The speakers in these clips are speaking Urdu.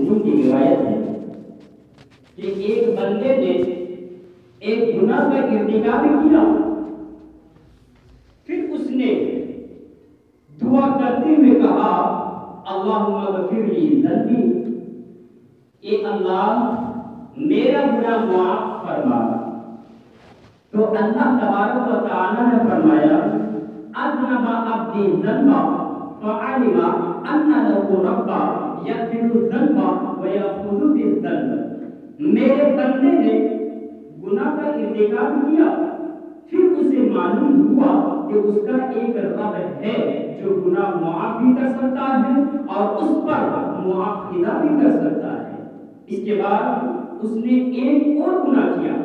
مسلم کی روایت ہے کہ ایک بندے نے ایک گناہ کا ارتکاب کیا، پھر اس نے دعا کرتے ہوئے کہا اللہم اغفر لی ذنبی، اے اللہ میرا گناہ معاف فرما۔ تو اللہ تبارک و تعالی نے فرمایا اذنب عبدی ذنبا فعلم ان له ربا یغفر الذنب ویأخذ بالذنب، میرے بندے نے گناہ کا ارتکاب کیا، پھر اسے معلوم ہوا کہ اس کا ایک رب ہے جو گناہ معاف بھی کر سکتا ہے اور اس پر مؤاخذہ بھی کر سکتا ہے۔ اس کے بعد اس نے ایک اور گناہ کیا،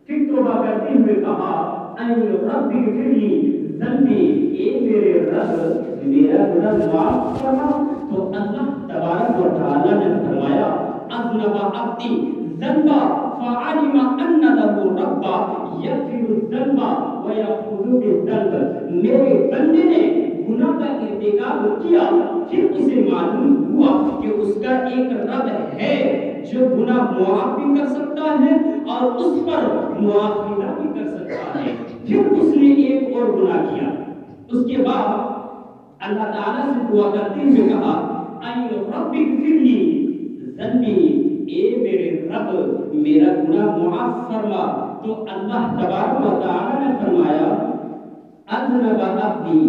پھر توبہ کرتے ہوئے کہا اے رب اغفر لی ذنبی، اے میرے رب میرا گناہ معاف فرما۔ تو اللہ تبارک و تعالی نے فرمایا اذنب عبدی ذنبا فعلم ان له ربا یغفر الذنب ویأخذ بالذنب، میرے بندے نے گناہ کا ارتکاب کیا، پھر اسے معلوم ہوا کہ اس کا ایک رب ہے جو گناہ معاف بھی کر سکتا ہے اور اس پر مؤاخذہ بھی کر سکتا ہے، پھر اس نے ایک اور گناہ کیا۔ اس کے بعد اللہ تعالیٰ سے دعا کرتے ہوئے کہا اے رب اغفر لی ذنبی، اے میرے رب میرا گناہ معاف فرما۔ تو اللہ تبارک و تعالی نے فرمایا اذنب عبدی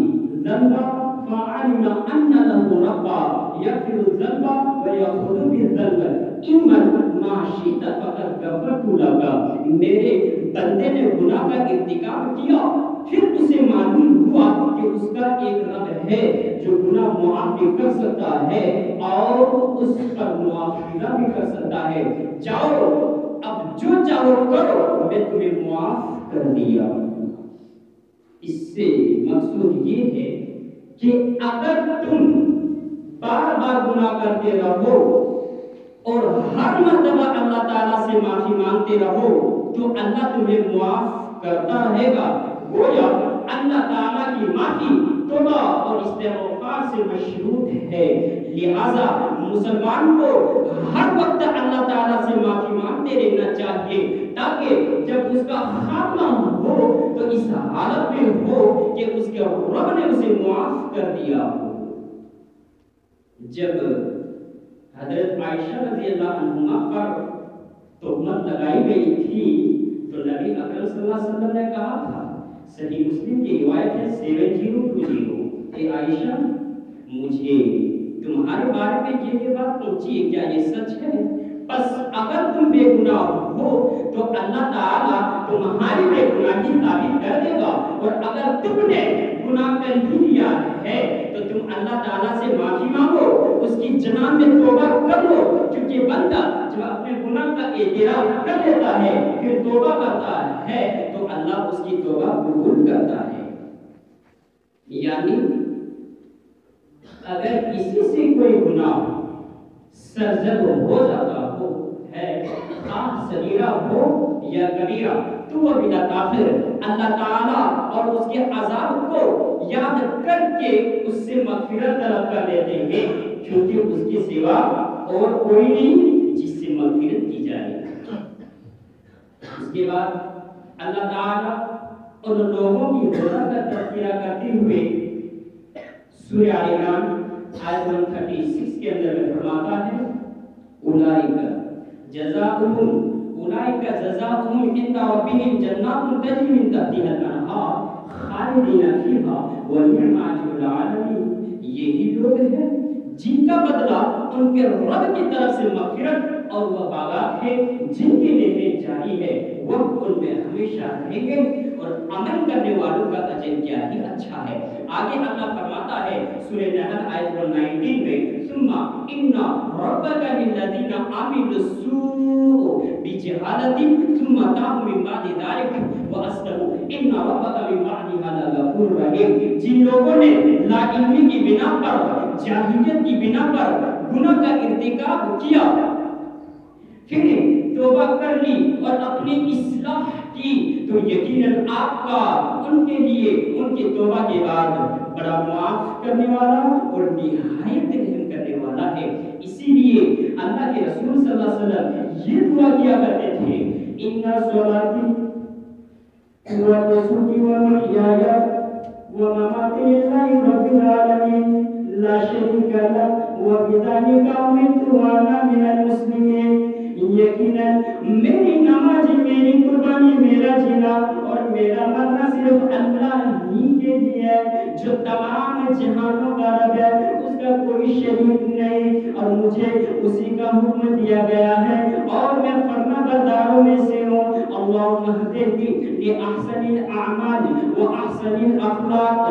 ذنبا فعلم ان له ربا یغفر الذنب ویأخذ بالذنب ان ما شئت فقد غفرت لك، میرے بندے نے گناہ کا ارتکاب کیا، پھر اسے معلوم ہوا کہ اس کا ایک رب ہے جو گناہ معاف بھی کر سکتا ہے اور اس پر مؤاخذہ بھی کر سکتا ہے، جاؤ اب جو چاہو کرو میں تمہیں معاف کر دیا۔ اس سے مقصود یہ ہے کہ اگر تم بار بار گناہ کرتے رہو اور ہر مرتبہ اللہ تعالیٰ سے معافی مانگتے رہو تو اللہ تمہیں معاف کرتا رہے گا۔ گویا اللہ تعالیٰ کی معافی توبہ اور استغفار سے مشروط ہے، لہذا مسلمان کو ہر وقت اللہ تعالیٰ سے معافی مانگتے رہنا چاہیے تاکہ جب اس کا خاتمہ ہو تو اس حالت میں ہو کہ اس کے رب نے اسے معاف کر دیا ہو۔ جب حضرت عائشہ رضی اللہ عنہا پر تہمت لگائی گئی تھی تو نبی اکرم صلی اللہ علیہ وسلم نے کہا تھا، صحیح مسلم کی روایت ہے 7020، اے عائشہ مجھے تمہارے بارے میں یہ بات پہنچی ہے، کیا یہ سچ ہے؟ بس اگر تم بے گناہ ہو تو اللہ تعالیٰ تمہاری بے گناہی ثابت کر دے گا، اور اگر تم نے گناہ کر ہی لیا ہے تو تم اللہ تعالیٰ سے معافی مانگو، اس کی جناب میں توبہ کر لو، کیونکہ بندہ جب اپنے گناہ کا اعتراف کر لیتا ہے پھر توبہ کرتا ہے تو اللہ اس کی توبہ قبول کرتا ہے۔ یعنی اگر کسی سے کوئی گناہ سرزد ہو جاتا ہو ہے، خواہ صغیرہ ہو یا کبیرہ، تو وہ بلا تاخیر اللہ تعالیٰ اور اس کے عذاب کو یاد کر کے اس سے مغفرت طلب کر لیتے ہیں، کیونکہ اس کے سوا اور کوئی نہیں جس سے مغفرت کی جائے۔ اس کے بعد اللہ تعالیٰ ان لوگوں کی روزہ کا تذکرہ کرتے ہوئے سورہ آل عمران آیت 136 کے اندر میں فرماتا ہے اولئک جزاؤہم عند ربہم جنات تجری من تحتہا الانہار خالدین فیہا ونعم اجر العاملین، یہی لوگ ہیں جن کا بدلہ ان کے رب کی طرف سے مغفرت اور وہ باغات ہے جن کی نعمتیں جاری ہے، وہ ان میں ہمیشہ رہیں گے، اور عمل کرنے والوں کا اجر کیا ہی اچھا ہے۔ آگے اللہ فرماتا ہے سورہ نحل آیت 19 میں ثم ان ربک للذین عملوا السوء بجہالۃ ثم تابوا من بعد ذلک واصلحوا ان ربک من بعدها لغفور رحیم، جن لوگوں نے لا علمی کی بنا پر، جاہلیت کی بنا پر گناہ کا ارتکاب کیا، پھر توبہ کر لی اور اپنی اصلاح کی، تو یقیناً آپ کا ان کے لیے ان کی توبہ کے بعد بڑا معاف کرنے والا اور نہایت رحم کرنے والا ہے۔ اسی لیے اللہ کے رسول صلی اللہ علیہ وسلم یہ دعا کیا کرتے تھے، اِنَّ صَلَاتِي وَنُسُكِي وَمَحْيَايَ وَمَمَاتِي لِلَّهِ رَبِّ الْعَالَمِينَ لَا شَرِيكَ لَهُ وَبِذَلِكَ أُمِرْتُ وَأَنَا مِنَ الْمُسْلِمِينَ۔ یقیناً میری نماز، میری قربانی، میرا جینا اور میرا مرنا صرف اللہ ہی کے لیے ہے، جو تمام جہانوں کا رب ہے، اس کا کوئی شریک نہیں، اور مجھے اسی کا حکم دیا گیا ہے اور میں فرما برداروں میں سے ہوں۔ اللہم اہدنی لأحسن الاعمال واحسن الاخلاق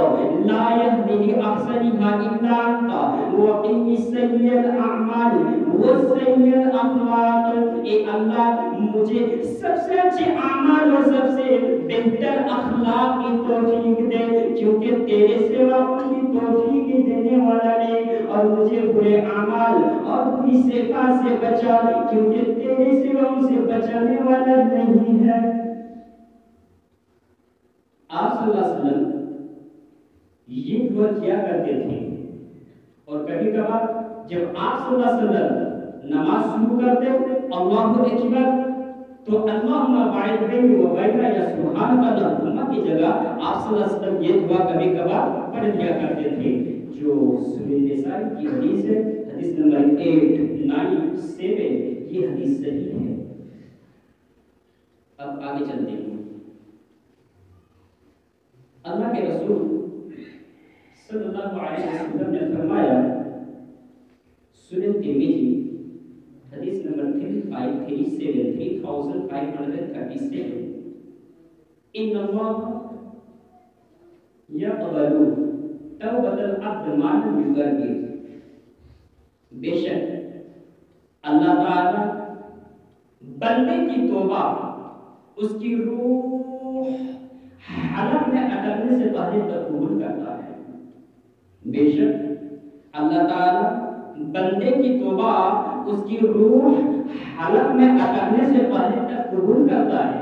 لا يهدي لأحسنها الا انت وقنی سیئ الاعمال وسیئ الاخلاق۔ اے اللہ مجھے سب سے اچھے اعمال اور سب سے بہتر اخلاق کی توفیق دے، کیونکہ تیرے سوا ان کی توفیق دینے والا نہیں، اور مجھے برے اعمال اور بری صفات سے بچا، کیونکہ تیرے سوا ان سے بچانے والا نہیں ہے۔ آپ صلی اللہ علیہ وسلم یہ دعا کیا کرتے تھے، اور کبھی کبھار جب آپ صلی اللہ علیہ وسلم نماز شروع کرتے اللہ اکبر تو اللہم باعث بینی و بین یا سبحان اللہ کی جگہ آپ صلی اللہ علیہ وسلم یہ دعا کبھی کبھار پڑھ لیا کرتے تھے، جو سورہ نساء کی حدیث ہے، حدیث نمبر 897، یہ حدیث صحیح ہے۔ اب آگے چلتے ہیں۔ اللہ کے رسول صلی اللہ علیہ وسلم نے فرمایا، سنن ترمذی حدیث نمبر 3537، ان اللہ یقبل توبۃ العبد ما لم یغرر۔ بے شک اللہ تعالی بندے کی توبہ اس کی روح حلق میں اٹکنے سے پہلے تک قبول کرتا ہے۔ بے شک اللہ تعالی بندے کی توبہ اس کی روح حلق میں اٹکنے سے پہلے تک قبول کرتا ہے۔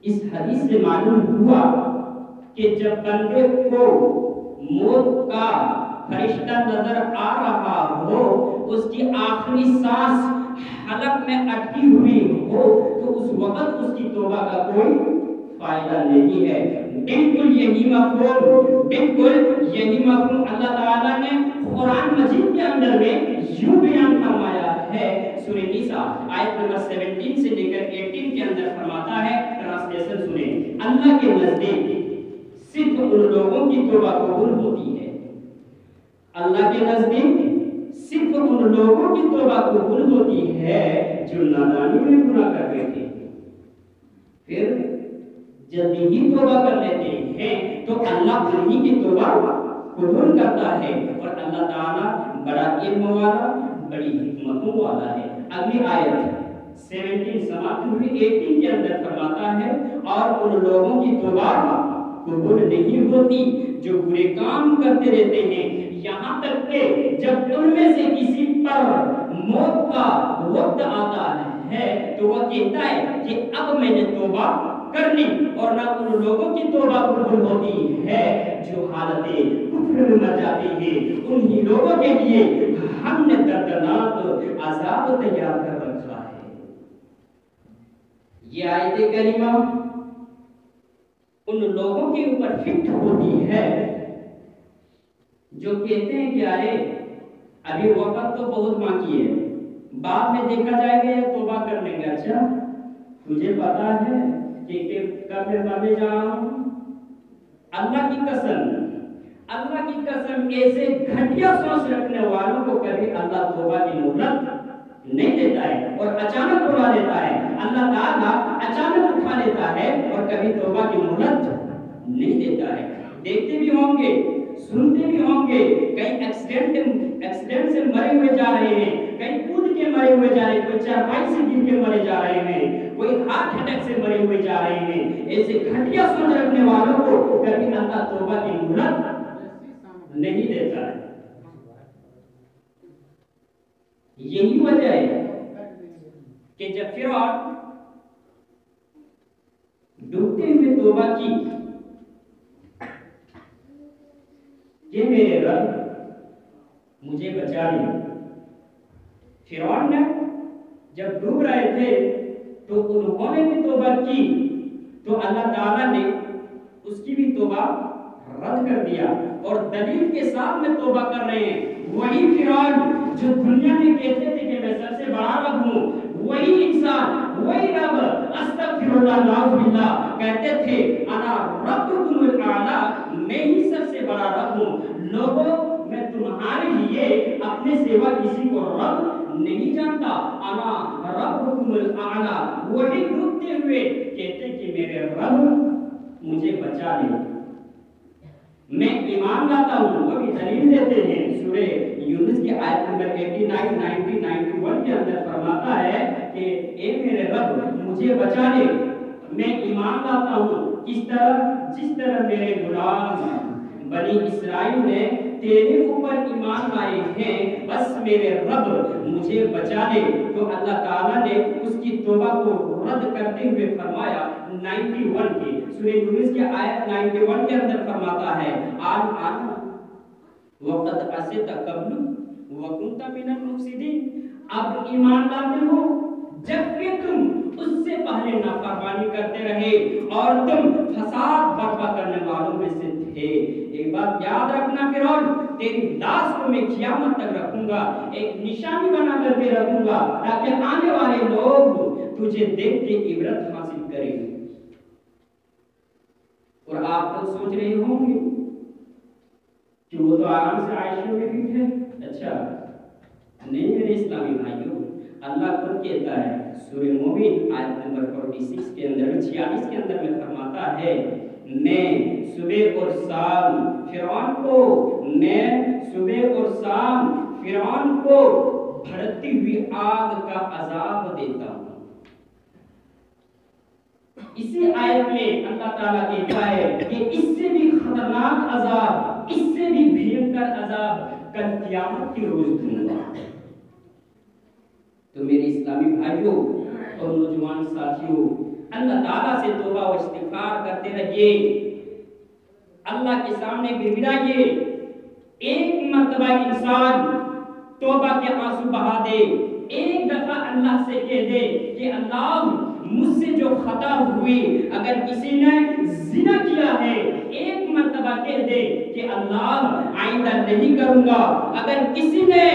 اس حدیث سے معلوم ہوا کہ جب بندے کو موت کا فرشتہ نظر آ رہا ہو، اس کی آخری سانس حلق میں اٹکی ہوئی ہو، تو اس وقت اس کی توبہ کا کوئی فائدہ نہیں ہے۔ بالکل یہی مفہوم اللہ تعالیٰ نے قرآن مجید کے اندر میں یوں بیان فرمایا ہے۔ سورہ نساء آیت نمبر 17 سے لے کر 18 کے اندر فرماتا ہے، ٹرانسلیشن سنیں، اللہ کے نزدیک صرف ان لوگوں کی توبہ قبول ہوتی ہے، اللہ کے نزدیک صرف ان لوگوں کی توبہ قبول ہوتی ہے جو نادانی میں گناہ کر رہے تھے، پھر جلدی ہی توبہ کر لیتے ہیں تو اللہ انہی کی توبہ قبول کرتا ہے، اور اللہ تعالیٰ بڑا علم والا، بڑی حکمتوں والا ہے۔ اگلی آیت 17 سماعت ہوئی 18 کے اندر فرماتا ہے، اور ان لوگوں کی توبہ قبول نہیں ہوتی جو برے کام کرتے رہتے ہیں، یہاں تک کہ جب ان میں سے کسی پر موت کا وقت آتا ہے تو وہ کہتا ہے کہ اب میں نے توبہ کر لی، اور نہ ان لوگوں کی توبہ قبول ہوتی ہے جو حالت کفر میں مر جاتی ہے۔ انہی لوگوں کے لیے ہم نے دردناک عذاب تیار کر رکھا ہے۔ یہ آیت کریمہ ان لوگوں کے اوپر فٹ ہوتی ہے جو کہتے ہیں کہ ارے ابھی وقت تو بہت باقی ہے، بعد میں دیکھا جائے گا یا توبہ کر لیں گے۔ اچھا تجھے پتا ہے کہ کب میں مرنے جا رہا ہوں؟ اللہ کی قسم ایسے گھٹیا سوچ رکھنے والوں کو کبھی اللہ توبہ کی مہلت نہیں دیتا ہے، اور اچانک اٹھا دیتا ہے۔ اللہ تعالیٰ اچانک اٹھا لیتا ہے اور کبھی توبہ کی مہلت نہیں دیتا ہے۔ دیکھتے بھی ہوں گے، سنتے بھی ہوں گے، کئی ایکسیڈنٹ سے مرے ہوئے جا رہے ہیں، کئی کود کے مرے ہوئے جا رہے ہیں، کوئی چارپائی سے گر کے مرے جا رہے ہیں، کوئی ہارٹ اٹیک سے مرے ہوئے جا رہے ہیں۔ ایسے گھٹیا سوچ رکھنے والوں کو کبھی اللہ توبہ کی مہلت نہیں دیتا ہے۔ یہی وجہ ہے کہ جب فرعون ڈوبتے ہوئے توبہ کی کہ میرے رب مجھے بچا لے، فرعون نے جب ڈوب رہے تھے تو انہوں نے بھی توبہ کی تو اللہ تعالیٰ نے اس کی بھی توبہ رد کر دیا، اور دلیل کے ساتھ میں توبہ کر رہے ہیں۔ وہی فرعون جو دنیا میں کہتے تھے کہ میں سب سے بڑا رب ہوں، وہی انسان، وہی رب استغفر اللہ نعوذ باللہ کہتے تھے انا ربکم الاعلی، میں ہی سب سے بڑا رب ہوں۔ لوگوں میں تمہارے لیے اپنے سوا کسی کو رب نہیں جانتا، انا ربکم الاعلی، وہی ڈوبتے ہوئے کہتے کہ میرے رب مجھے بچا لے، میں ایمان لاتا ہوں۔ وہ بھی دلیل دیتے ہیں، سورہ یونس کی آیت نمبر 89 90 91 کے اندر فرماتا ہے کہ اے میرے رب مجھے بچا لے، میں ایمان لاتا ہوں کس طرح، جس طرح میرے غلام بنی اسرائیل نے تیرے اوپر ایمان لائے ہیں، بس میرے رب مجھے بچا لے۔ تو اللہ تعالیٰ نے اس کی توبہ کو رد کرتے ہوئے فرمایا 91 کی سورہ یونس کی آیت 91 کے اندر فرماتا ہے آن وقت عصیت قبل وکنت من المفسدین، اب ایمان لاتے ہو جبکہ تم اس سے پہلے نافرمانی کرتے رہے اور تم فساد برپا کرنے والوں میں سے تھے۔ ایک بات یاد رکھنا فرعون، تیری لاش کو میں قیامت تک رکھوں گا، ایک نشانی بنا کر کے رکھوں گا تاکہ آنے والے لوگ تجھے دیکھ کے عبرت حاصل کریں۔ اور آپ تو سوچ رہے ہوں گے کہ وہ تو آرام سے عائشہ میں بھی تھے۔ اچھا نہیں میرے اسلامی بھائیوں، اللہ خود کہتا ہے سورہ مومن آیت نمبر 46 کے اندر 46 کے اندر میں فرماتا ہے میں صبح اور شام فرعون کو بھڑکتی ہوئی آگ کا عذاب دیتا ہوں۔ اسی آیت میں اللہ تعالیٰ کہتا ہے کہ اس سے بھی خطرناک عذاب، اس سے بھی بھینکر عذاب کل قیامت کے روز دوں گا۔ تو میرے اسلامی بھائیوں اور نوجوان ساتھیوں، اللہ تعالیٰ سے توبہ و استغفار کرتے رہیے، اللہ کے سامنے گڑگڑائیے۔ ایک مرتبہ انسان توبہ کے آنسو بہا دے، ایک دفعہ اللہ سے کہہ دے کہ اللہ مجھ سے جو خطا ہوئی، اگر کسی نے زنا کیا ہے ایک مرتبہ کہہ دے کہ اللہ آئندہ نہیں کروں گا، اگر کسی نے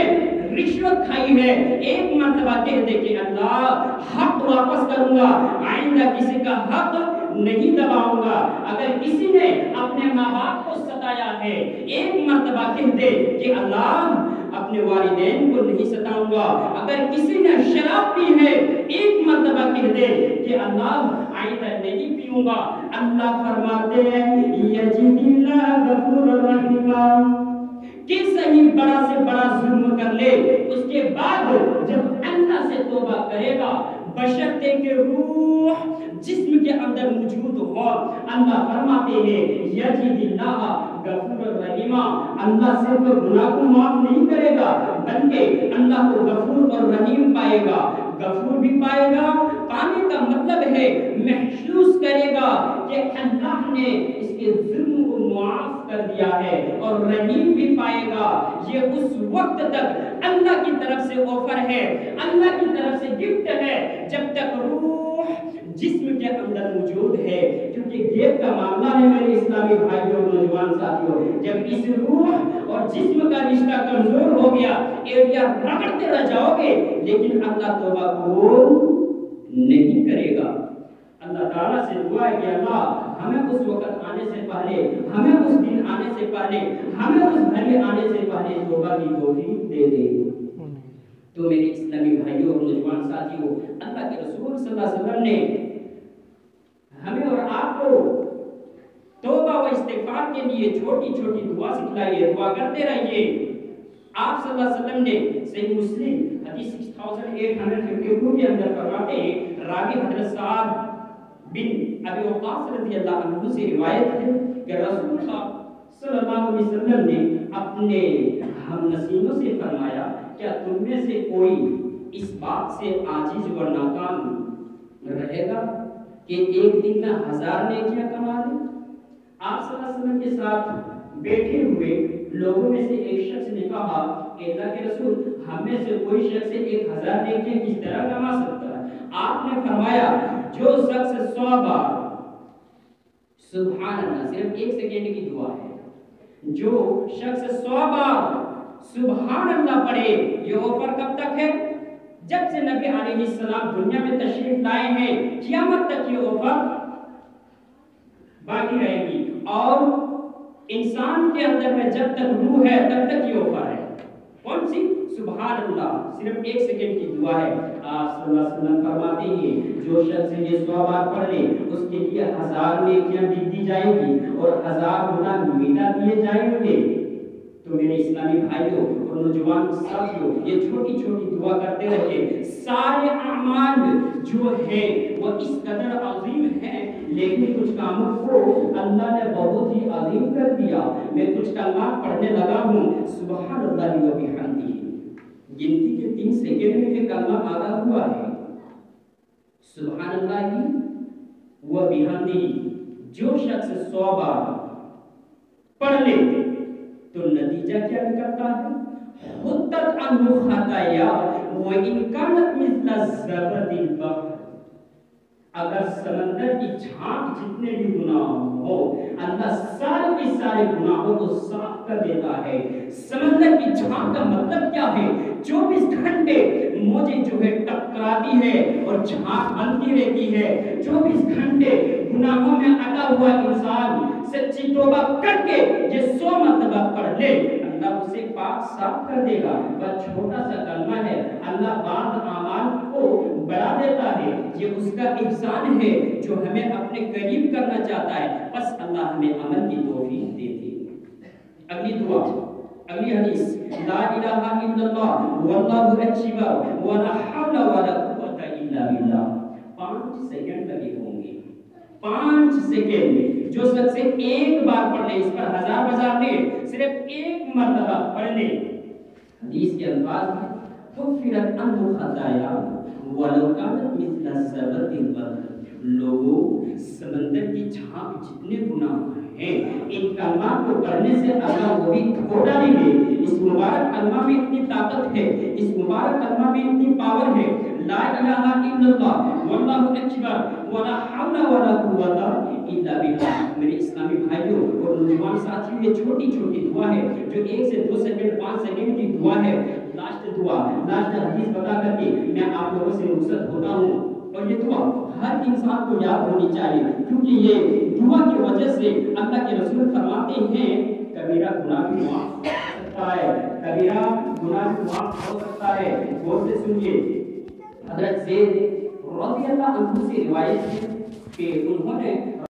رشوت کھائی ہے ایک مرتبہ کہہ دے کہ اللہ حق واپس کروں گا، آئندہ کسی کا حق نہیں دباؤں گا، اگر کسی نے اپنے ماں باپ کو ستایا ہے ایک مرتبہ کہہ دے کہ اللہ اپنے والدین کو نہیں ستاؤں گا، اگر کسی نے شراب پی ہے ایک مرتبہ کہہ دے کہ اللہ آئندہ نہیں پیوں گا۔ اللہ فرماتے ہیں یجد اللہ غفور رحیم، کہ صحیح بڑا سے بڑا ظلم کر لے، اس کے بعد جب اللہ سے توبہ کرے گا بشرطے کہ روح جسم کے اندر موجود ہو، اللہ فرماتے ہیں یجد اللہ غفور رحیم، اللہ سے تو گناہ کو معاف نہیں کرے گا بلکہ اللہ کو غفور اور رحیم پائے گا۔ غفور بھی پائے گا، پانے کا مطلب ہے محسوس کرے گا کہ اللہ نے اس کے ظلم کو معاف کر دیا ہے، اور رحیم بھی پائے گا۔ یہ اس وقت تک اللہ کی طرف سے آفر ہے، اللہ کی طرف سے گفٹ ہے جب تک روح جسم کے اندر موجود ہے، کیونکہ غیب کا معاملہ ہے میرے اسلامی بھائیوں اور نوجوان ساتھیوں۔ جب اس روح اور جسم کا رشتہ کمزور ہو گیا، ایریا رگڑتے رہ جاؤ گے، لیکن اللہ توبہ قبول نہیں کرے گا۔ اللہ تعالیٰ سے دعا ہے کہ اللہ ہمیں اس وقت آنے سے پہلے، ہمیں اس دن آنے سے پہلے، ہمیں اس گھڑی آنے سے پہلے توبہ کی توفیق دے دے۔ تو میرے اسلامی بھائیوں اور نوجوان ساتھیوں، اللہ کے رسول صلی اللہ علیہ وسلم نے ہمیں اور آپ کو توبہ و استغفار کے لیے چھوٹی چھوٹی دعا سکھلائی ہے، دعا کرتے رہیے۔ آپ صلی اللہ علیہ وسلم نے صحیح مسلم حدیث 6852 کے اندر فرماتے ہیں، راوی حضرت سعد بن ابی وقاص رضی اللہ عنہ سے روایت ہے کہ رسول اللہ صلی اللہ علیہ وسلم نے اپنے ہم نشینوں سے فرمایا کیا تم میں سے کوئی اس بات سے عاجز و ناکام رہے گا کہ ایک دن میں 1000 نیکیاں کما لے؟ آپ صلی اللہ علیہ وسلم کے ساتھ بیٹھے ہوئے لوگوں میں سے ایک شخص نے کہا کہ اللہ کے رسول ہم میں سے کوئی کوئی شخص 1000 نیکیاں کس طرح کما سکتا ہے؟ آپ نے فرمایا جو شخص 100 بار سبحان اللہ، صرف 1 سیکنڈ کی دعا ہے، جو شخص 100 بار سبحان اللہ پڑھے، یہ آفر کب تک ہے؟ جب سے نبی علیہ السلام دنیا میں تشریف لائے ہیں قیامت تک یہ آفر باقی رہے گی، اور انسان کے اندر میں جب تک روح ہے تب تک یہ آفر ہے۔ کون سی؟ سبحان اللہ، صرف 1 سیکنڈ کی دعا ہے۔ آپ صلی اللہ علیہ وسلم فرماتے ہیں جو شخص یہ 100 بار پڑھ لے اس کے لیے 1000 نیکیاں لکھ دی جائیں گی اور 1000 گناہ مٹا دیے جائیں گے۔ تو میرے اسلامی بھائیوں اور نوجوان ساتھیوں، یہ چھوٹی چھوٹی دعا کرتے رہے۔ سارے اعمال جو ہیں وہ اس قدر عظیم ہیں، لیکن کچھ کاموں کو اللہ نے بہت ہی عظیم کر دیا۔ میں کچھ کلمات پڑھنے لگا ہوں، سبحان اللہ و بحمدہ، گنتی کے 3 سیکنڈ میں یہ کلمہ آدھا ہوا ہے۔ سبحان اللہ و بحمدہ جو شخص 100 بار پڑھ لے تو نتیجہ کیا نکلتا ہے؟ حطت عنہ خطایا وَإِنْ كَانَتْ مِثْلَ زَبَدِ الْبَحْرِ، اگر سمندر کی جھانک جتنے بھی گناہ ہو اللہ سارے کے سارے گناہوں کو صاف کر دیتا ہے۔ سمندر کی جھانک کا مطلب کیا ہے؟ 24 گھنٹے موجیں جو ہے ٹکراتی ہے اور جھانک بنتی رہتی ہے۔ 24 گھنٹے گناہوں میں اٹا ہوا انسان سچی توبہ کر کے یہ 100 مرتبہ پڑھ لے، اللہ اسے پاک صاف کر دے گا۔ بس چھوٹا سا کلمہ ہے، اللہ بعض اعمال کو بڑھا دیتا ہے، یہ اس کا احسان ہے جو ہمیں اپنے قریب کرنا چاہتا ہے۔ بس اللہ ہمیں عمل کی توفیق دے دے۔ اگلی دعا، اگلی حدیث، لا الہ الا اللہ واللہ اکبر ولا حول ولا قوت الا باللہ۔ 5 سیکنڈ لگے ہوں گے، 5 سیکنڈ۔ جو شخص 1 بار پڑھ لے، اس پر 1000 نہیں، صرف 1 مرتبہ پڑھ لے، حدیث کے الفاظ ہیں غفرت عنہ خطایا ولو کانت مثل الزبد البحر۔ لوگوں، سمندر کی جھانک جتنے گناہ ہیں ان کلمات کو پڑھنے سے اللہ وہی تھوڑا نہیں ہے۔ اس مبارک کلمہ میں اتنی طاقت ہے، اس مبارک کلمہ میں اتنی پاور ہے، لا الہ الا اللہ واللہ اکبر ولا حول ولا قوت الا باللہ۔ میرے اسلامی بھائیوں اور نوجوان ساتھیوں، یہ چھوٹی چھوٹی دعا ہے جو 1 سے 2 سیکنڈ 5 سیکنڈ کی دعا ہے۔ لاسٹ دعا، لاسٹ حدیث بتا کر کے میں آپ لوگوں سے رخصت ہوتا ہوں، اور یہ دعا ہر انسان کو یاد ہونی چاہیے، کیونکہ یہ دعا کی وجہ سے اللہ کے رسول فرماتے ہیں کبیرہ گناہ بھی معاف ہو سکتا ہے، کبیرہ گناہ بھی معاف ہو سکتا ہے۔ غور سے سنیے، حضرت زید رضی اللہ عنہ سے روایت ہے کہ انہوں نے